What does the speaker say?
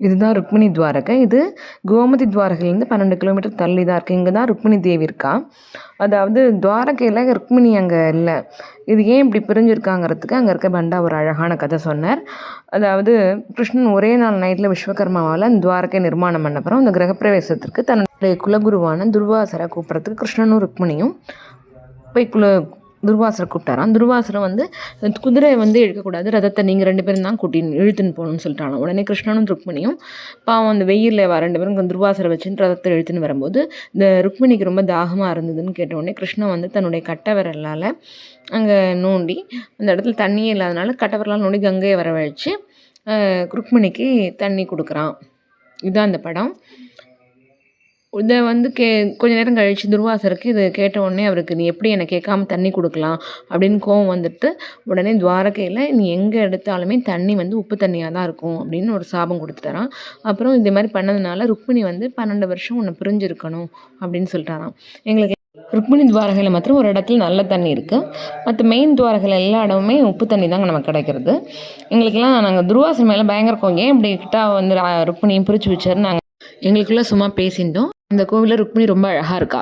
இதுதான் ருக்மிணி துவாரகை. இது கோமதி துவாரகையிலேருந்து 12 கிலோமீட்டர் தள்ளி தான் இருக்குது. இங்கே தான் ருக்மிணி தேவி இருக்கா. அதாவது துவாரகையில் ருக்மிணி அங்கே இல்லை. இது ஏன் இப்படி பிரிஞ்சிருக்காங்கிறதுக்கு அங்கே இருக்க பண்டா ஒரு அழகான கதை சொன்னார். அதாவது கிருஷ்ணன் ஒரே நாள் நைட்டில் விஸ்வகர்மாவால் அந்த துவாரகை நிர்மாணம் பண்ண அப்புறம் அந்த கிரகப்பிரவேசத்திற்கு தன்னுடைய குலகுருவான துர்வாசரை கூப்பிட்றதுக்கு கிருஷ்ணனும் ருக்மிணியும் போய் துர்வாசரை கூப்பிட்டாராம். துர்வாசரை குதிரையை இழுக்கக்கூடாது, ரதத்தை நீங்கள் 2 பேரும் தான் இழுத்துன்னு போகணும்னு சொல்லிட்டாங்க. உடனே கிருஷ்ணனும் ருக்மிணியும் பாவம் அந்த வெயிலில் 2 பேரும் துர்வாசரை வச்சுன்னு ரதத்தை இழுத்துன்னு வரும்போது இந்த ருக்மிணிக்கு ரொம்ப தாகமாக இருந்ததுன்னு கேட்ட உடனே கிருஷ்ணன் தன்னுடைய கட்டை விரலால் அங்கே நோண்டி அந்த இடத்துல தண்ணியே இல்லாதனால கட்டை விரலால் நோண்டி கங்கையை வரவழைச்சு ருக்மிணிக்கு தண்ணி கொடுக்குறான். இதுதான் அந்த படம். இதை கொஞ்ச நேரம் கழித்து துர்வாசருக்கு இது கேட்ட உடனே அவருக்கு நீ எப்படி என்னை கேட்காம தண்ணி கொடுக்கலாம் அப்படின்னு கோவம் உடனே துவாரகையில் நீ எங்கே எடுத்தாலுமே தண்ணி உப்பு தண்ணியாக தான் இருக்கும் அப்படின்னு ஒரு சாபம் கொடுத்துட்டாராம். அப்புறம் இந்த மாதிரி பண்ணதுனால ருக்மிணி 12 வருஷம் உன்னை பிரிஞ்சிருக்கணும் அப்படின்னு சொல்லிட்டாராம். எங்களுக்கு ருக்மிணி துவாரகையில் மாத்திரம் ஒரு இடத்துல நல்ல தண்ணி இருக்குது, மற்ற மெயின் துவாரகையில் எல்லா இடமுமே உப்பு தண்ணி தாங்க நமக்கு கிடைக்கிறது. எங்களுக்கெல்லாம் நாங்கள் துர்வாசர் மேலே பயங்கர கோங்க ஏன் இப்படி கிட்டா ருக்மிணியும் பிரித்து வச்சாரு நாங்கள் எங்களுக்குள்ளே சும்மா பேசியிருந்தோம். இந்த கோவிலில் ருக்மிணி ரொம்ப அழகாக இருக்கா.